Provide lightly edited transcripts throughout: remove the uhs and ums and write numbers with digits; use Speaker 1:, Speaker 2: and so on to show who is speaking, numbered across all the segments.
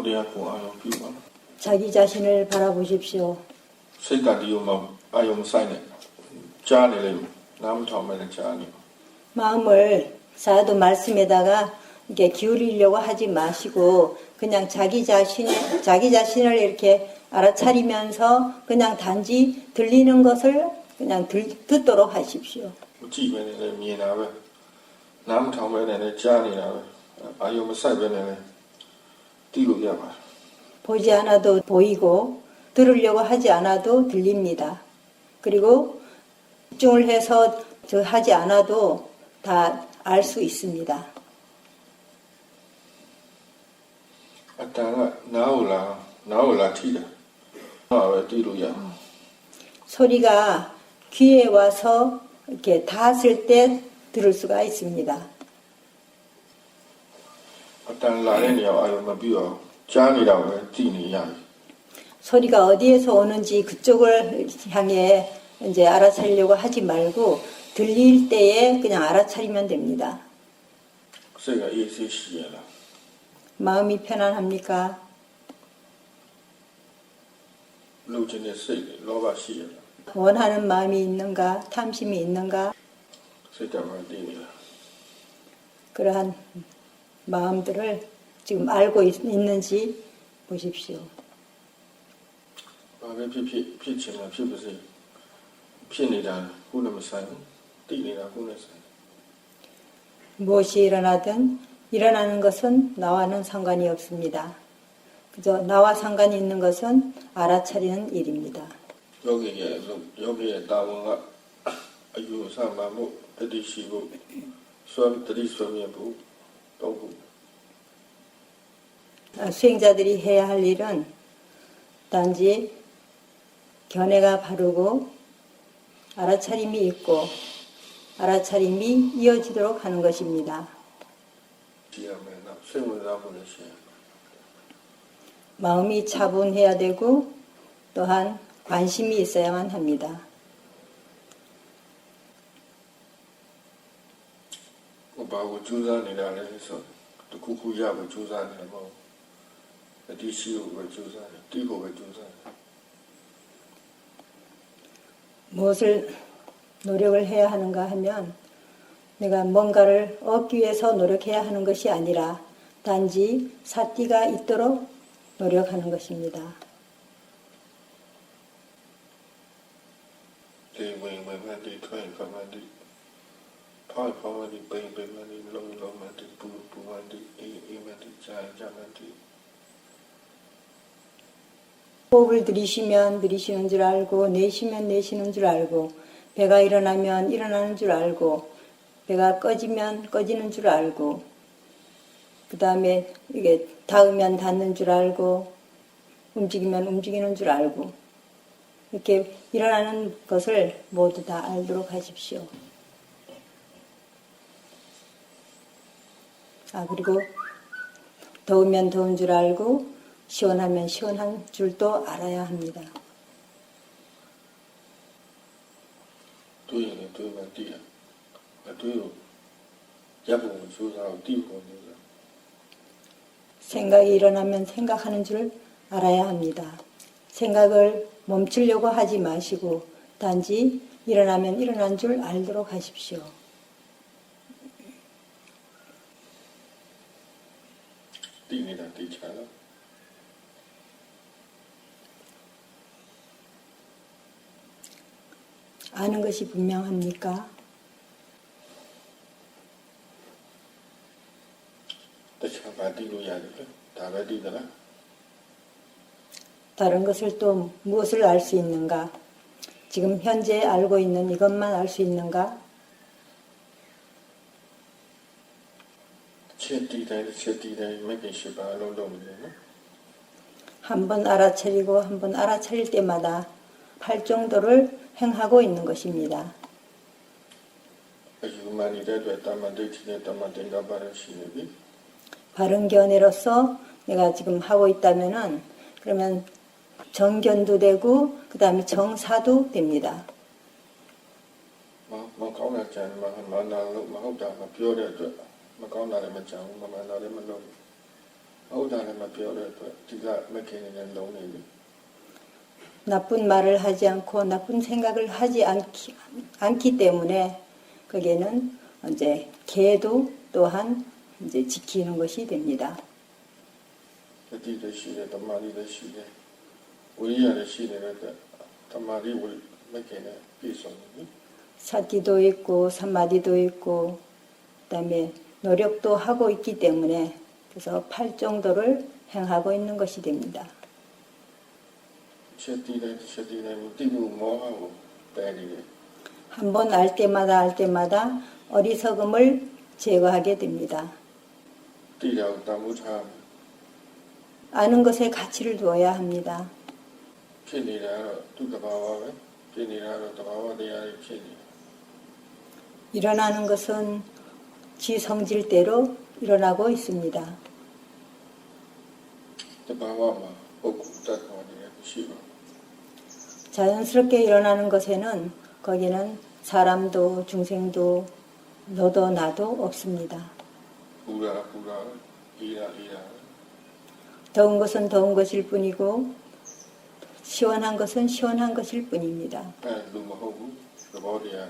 Speaker 1: 고대하고 아용 피고
Speaker 2: 자기 자신을 바라보십시오.
Speaker 1: 세다디오마 아용 사이네 짜네래 남 처음에는 짜니
Speaker 2: 마음을 사도 말씀에다가 이렇게 기울이려고 하지 마시고 그냥 자기 자신을 이렇게 알아차리면서 그냥 단지 들리는 것을 그냥 듣도록 하십시오.
Speaker 1: ကြည့်ပဲနဲ့လည်းမြင်တာပဲနားမထောင်ပဲနဲ့လည်းကြားနေတာပဲအာယုံမဆိုင်ပဲနဲ့လည်းသိလို့ရပါတယ်
Speaker 2: 보지 않아도 보이고 들으려고 하지 않아도 들립니다. 그리고 집중을 해서 하지 않아도 다 알 수 있습니다.
Speaker 1: အတန်ကနားကိုလာထိတာဟာပဲသိလို့ရ
Speaker 2: 소리가 귀에 와서 이렇게 닿았을 때 들을 수가 있습니다.
Speaker 1: အတန်လာတဲ့နေရာအာယုံမပြီးအောင်ကြားနေတာပဲသိနေရတယ်
Speaker 2: 소리가 어디에서 오는지 그쪽을 향해 이제 알아차리려고 하지 말고 들릴 때에 그냥 알아차리면 됩니다.
Speaker 1: စိတ်ကအေးဆေးရှိရလား
Speaker 2: 마음이 편안합니까?
Speaker 1: လှုပ်ခြင်းနဲ့စိတ်တွေလောဘရှိရလား
Speaker 2: 원하는 마음이 있는가? 탐심이 있는가?
Speaker 1: စိတ်ဓာတ်မှတည်နေလား
Speaker 2: 그러한 마음들을 지금 알고 있는지 보십시오.
Speaker 1: ဘာပဲဖြစ်ချင်တာဖြစ်ပါစေဖြစ်နေတာကိုယ်နဲ့မဆိုင်ဘူးတည်နေတာကိုယ်နဲ့ဆိုင်
Speaker 2: 무엇이 일어나든 일어나는 것은 나와는 상관이 없습니다. 그저 나와 상관이 있는 것은 알아차리는 일입니다.
Speaker 1: ယောဂီရဲ့တာဝန်ကအယူဆမှမှုတတိရှိဖို့တတိဆွေးမြဲဖို့တော့ဘူး
Speaker 2: 수행자들이 해야 할 일은 단지 견해가 바르고 알아차림이 있고 알아차림이 이어지도록 하는 것입니다.
Speaker 1: ကြည့်ရမယ်နော်စိတ်ဝင်စားမှုလည်းရှိရ
Speaker 2: 마음이 차분해야 되고 또한 관심이 있어야만 합니다.
Speaker 1: ဘာကိုကြိုးစားနေတာလဲဆိုတခုခုရဖို့ကြိုးစားနေတယ်မဟုတ်တတိရှိဖို့ပဲကြိုးစားတယ်တိဖို့ပဲကြိုးစားတယ်
Speaker 2: 무엇을 노력을 해야 하는가 하면 내가 뭔가를 얻기 위해서 노력해야 하는 것이 아니라 단지 사띠가 있도록 노력하는 것입니다.
Speaker 1: ဒီဝင်မှန်ဒီထွင်မှန်ဒီဖောက်မှန်ဒီပိန်မှန်ဒီလုံးမှန်ဒီပူမှန်ဒီအေးမှန်ဒီကြာမှန်ဒီ
Speaker 2: 호흡을 들이쉬면 들이쉬는 줄 알고 내쉬면 내쉬는 줄 알고 배가 일어나면 일어나는 줄 알고 배가 꺼지면 꺼지는 줄 알고 그 다음에 이게 닿으면 닿는 줄 알고 움직이면 움직이는 줄 알고 이렇게 일어나는 것을 모두 다 알도록 하십시오. 그리고 더우면 더운 줄 알고 시원하면 시원한 줄도 알아야 합니다.
Speaker 1: တွေးရင်တွေးမှတည်ရအတွေးကိုရပ်ဖို့ကြိုးစားတည်ဖို့ကြိုးစား
Speaker 2: 생각이 일어나면 생각하는 줄 알아야 합니다. 생각을 멈추려고 하지 마시고 단지 일어나면 일어난 줄 알도록 하십시오.
Speaker 1: တည်နေတာတည်ချလား
Speaker 2: 아는 것이 분명합니까?
Speaker 1: တခြားဘာတည်လို့ရတယ်လဲဒါပဲတည်သလား
Speaker 2: 다른 것을 또 무엇을 알 수 있는가? 지금 현재 알고 있는 이것만 알 수 있는가?
Speaker 1: ချက်တည်တိုင်းမကင်ရှိပါလုံးလုံးနေတယ်နော်
Speaker 2: 한 번 알아차리고 한 번 알아차릴 때마다 할 정도를 행하고 있는 것입니다.
Speaker 1: အယူမှန်နေတဲ့အတွက်တမန်ဒိဋ္ဌိနဲ့တမန်တင်္ဂပါရရှိနေပြီ
Speaker 2: 바른 견해로서 내가 지금 하고 있다면은 그러면 정견도 되고 그 다음에 정사도 됩니다.
Speaker 1: မကောင်းတဲ့ကြံမနာလို့မဟုတ်တာမပြောတဲ့အတွက်မကောင်းတာလည်းမကြံဘူးမမှန်တာလည်းမလုပ်ဘူး 어우다는 막 배워를 네가 맥히는 놈이
Speaker 2: 나쁜 말을 하지 않고 나쁜 생각을 하지 않기 때문에 거기에는 이제 계도 또한 이제 지키는 것이 됩니다.
Speaker 1: 어디도 시대 담마리도 시대 우리야의 시대를 담마리 우리 맥히는 비성이
Speaker 2: 사티도 있고 삼마디도 있고 그다음에 노력도 하고 있기 때문에 그래서 8정도를 행하고 있는 것이 됩니다.
Speaker 1: 셔디네 띠부 뭐하고 빼리게
Speaker 2: 한 번 알 때마다 어리석음을 제거하게 됩니다.
Speaker 1: 띠라고 따무참
Speaker 2: 아는 것에 가치를 두어야 합니다.
Speaker 1: 피니라로 뚜다바와에 피니라로 다바와대야의 피니
Speaker 2: 일어나는 것은 지 성질대로 일어나고 있습니다.
Speaker 1: 다바와마 복구 따가와대야 시바
Speaker 2: 자연스럽게 일어나는 것에는 거기는 사람도 중생도 너도 나도 없습니다.
Speaker 1: 부라 이라
Speaker 2: 더운 것은 더운 것일 뿐이고 시원한 것은 시원한 것일 뿐입니다.
Speaker 1: 루마호구 다바와대야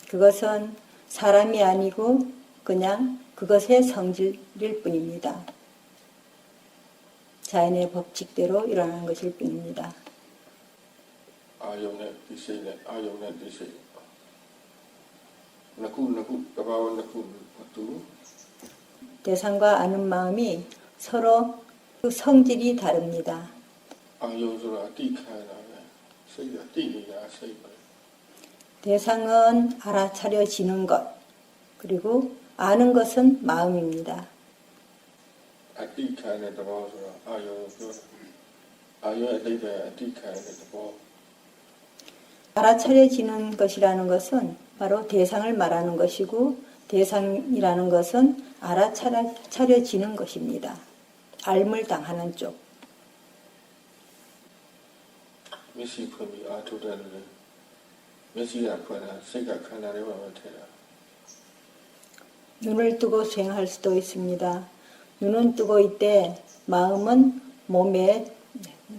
Speaker 2: 그것은 사람이 아니고 그냥 그것의 성질일 뿐입니다. 자연의 법칙대로 일어나는 것일 뿐입니다.
Speaker 1: 아용네 디세네 아용네 디세 나쿠 다바와 나쿠 두
Speaker 2: 대상과 아는 마음이 서로 그 성질이 다릅니다.
Speaker 1: 아용소라 띠카나네 세가 띠니가 세가
Speaker 2: 대상은 알아차려지는 것, 그리고 아는 것은 마음입니다.
Speaker 1: 띠카네 다바와소라 아용소라 아용의 대대 띠카네 다바와
Speaker 2: 알아차려지는 것이라는 것은 바로 대상을 말하는 것이고 대상이라는 것은 알아차려지는 것입니다. 알물 당하는 쪽.
Speaker 1: 메시 품이 아토다는 메시가 그나 세가 카나를 와테라
Speaker 2: 눈을 뜨고 수행할 수도 있습니다. 눈은 뜨고 있되 마음은 몸에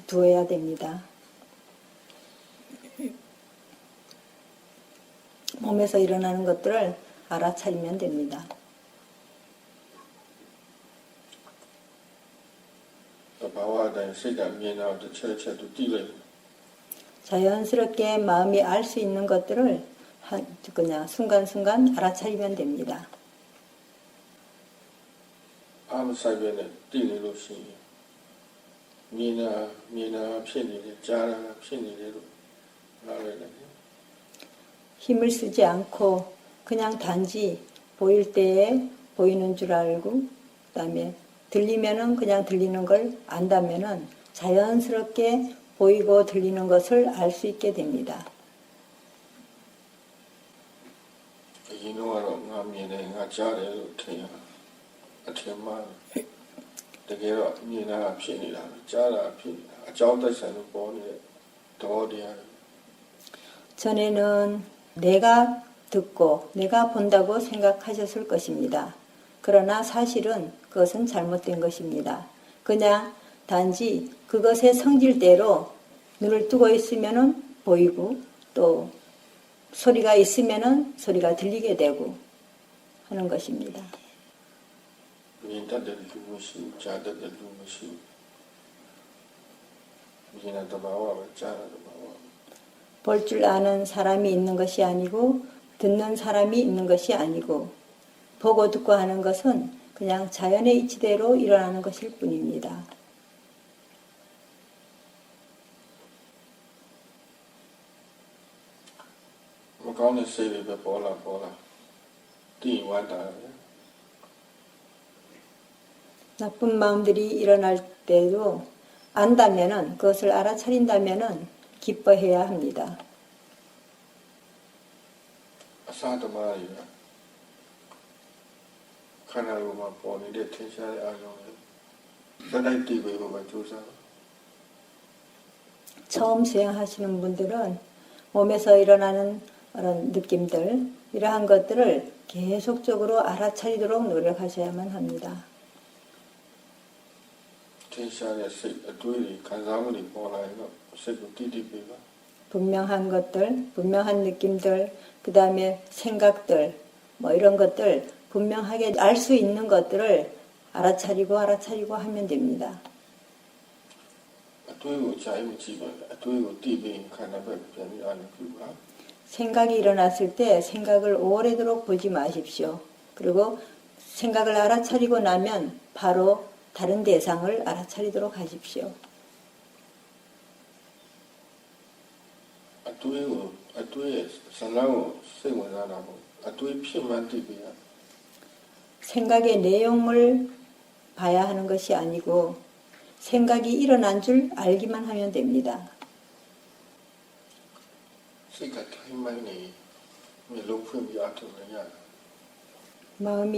Speaker 2: 두어야 됩니다. 몸에서 일어나는 것들을 알아차리면 됩니다.
Speaker 1: 다바와다의 세가 미나도 철철도 띠래
Speaker 2: 자연스럽게 마음이 알 수 있는 것들을 그냥 순간순간 알아차리면 됩니다.
Speaker 1: 아무 사이에는 띠리로 시 미나 피니래 짜라 피니래로 나래네
Speaker 2: 힘을 쓰지 않고 그냥 단지 보일 때에 보이는 줄 알고 그다음에 들리면은 그냥 들리는 걸 안다면은 자연스럽게 보이고 들리는 것을 알 수 있게 됩니다.
Speaker 1: 이노하러 나 미네 나 짜래로 태야 아테마 되게로 미나 피니라 짜라 피니 아자우다산을 보니 도리야
Speaker 2: 전에는 내가 듣고 내가 본다고 생각하셨을 것입니다. 그러나 사실은 그것은 잘못된 것입니다. 그냥 단지 그것의 성질대로 눈을 뜨고 있으면은 보이고 또 소리가 있으면은 소리가 들리게 되고 하는 것입니다.
Speaker 1: 민다들 루무시 자다들 루무시 미나 다바와 짜라 다바와
Speaker 2: 볼 줄 아는 사람이 있는 것이 아니고 듣는 사람이 있는 것이 아니고 보고 듣고 하는 것은 그냥 자연의 이치대로 일어나는 것일 뿐입니다.
Speaker 1: 가운데 세비에 보라 띠와다
Speaker 2: 나쁜 마음들이 일어날 때도 안다면은 그것을 알아차린다면은 기뻐해야 합니다.
Speaker 1: 아사드마리가 카나로만 보니데 텐샤의 아용에 나다이 띠베고가 조사
Speaker 2: 처음 수행하시는 분들은 몸에서 일어나는 그런 느낌들 이러한 것들을 계속적으로 알아차리도록 노력하셔야만 합니다.
Speaker 1: ထင်ရှားတဲ့စိတ်အတွေးတွေခံစားမှုတွေပေါ်လာရင်တော့စိတ်ကိုတည်တည်ပေးပါ
Speaker 2: 분명한 것들, 분명한 느낌들, 그 다음에 생각들, 뭐 이런 것들 분명하게 알 수 있는 것들을 알아차리고 하면 됩니다.
Speaker 1: အတွေးကိုကြာရင်မကြည့်ပါဘူးအတွေးကိုတည်ပြီးခန္ဓာဘက်ပြန်ပြီးအာရုံပြုပါ
Speaker 2: 생각이 일어났을 때 생각을 오래도록 보지 마십시오. 그리고 생각을 알아차리고 나면 바로 다른 대상을 알아차리도록 하십시오.
Speaker 1: အတွေးရဲ့ဇလန်းကိုစိတ်ဝင်စားတာပေါ့အတွေးဖြစ်မှန်းတည်ပြီး
Speaker 2: 생각의 내용을 봐야 하는 것이 아니고 생각이 일어난 줄 알기만 하면 됩니다.
Speaker 1: စိတ်ကထိုင်မှန်းနေမျိုးလုံးဖွင့်ပြီးအထုံးရရ
Speaker 2: 마음이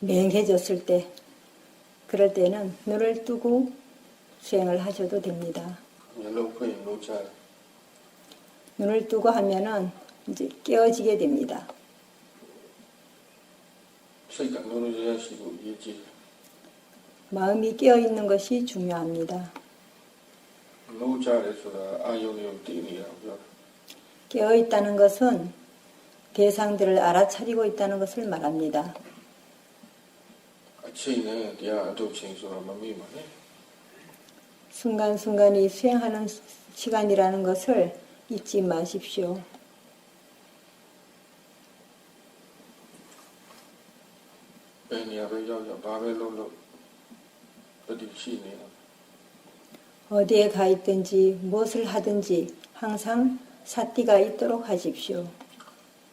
Speaker 2: 맹해졌을 때 그럴 때는 눈을 뜨고 수행을 하셔도 됩니다.
Speaker 1: မျိုးလုံးဖွင့်ရင်လို့ကြား
Speaker 2: 눈을 뜨고 하면은 이제 깨어지게 됩니다.
Speaker 1: စိတ်ကနိုးနိုးရရရှိဖို့ရည်ကြည်
Speaker 2: 마음이 깨어 있는 것이 중요합니다.
Speaker 1: လို့ကြားတယ်ဆိုတာအာယုံတွေကိုတည်နေတာပြော
Speaker 2: 깨어 있다는 것은 대상들을 알아차리고 있다는 것을 말합니다.
Speaker 1: အချိန်နဲ့တရားအထုတ်ချိန်ဆိုတာမမိပါနဲ့
Speaker 2: 순간순간이 수행하는 시간이라는 것을 잊지 마십시오.
Speaker 1: ဘယ်နေရာပဲရောက်ရောက်ဘာပဲလုပ်လို့ပฏิရှိနေတာ
Speaker 2: 어디에 가 있든지 무엇을 하든지 항상 사띠가 있도록 하십시오.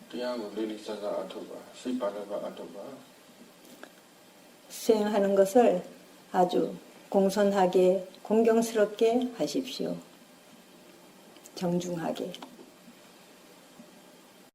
Speaker 1: တရားကိုလေးလေးစားစားအထုတ်ပါစိတ်ပါလည်းပါအထုတ်ပါ
Speaker 2: 수행하는 것을 아주 공손하게 공경스럽게 하십시오. 정중하게.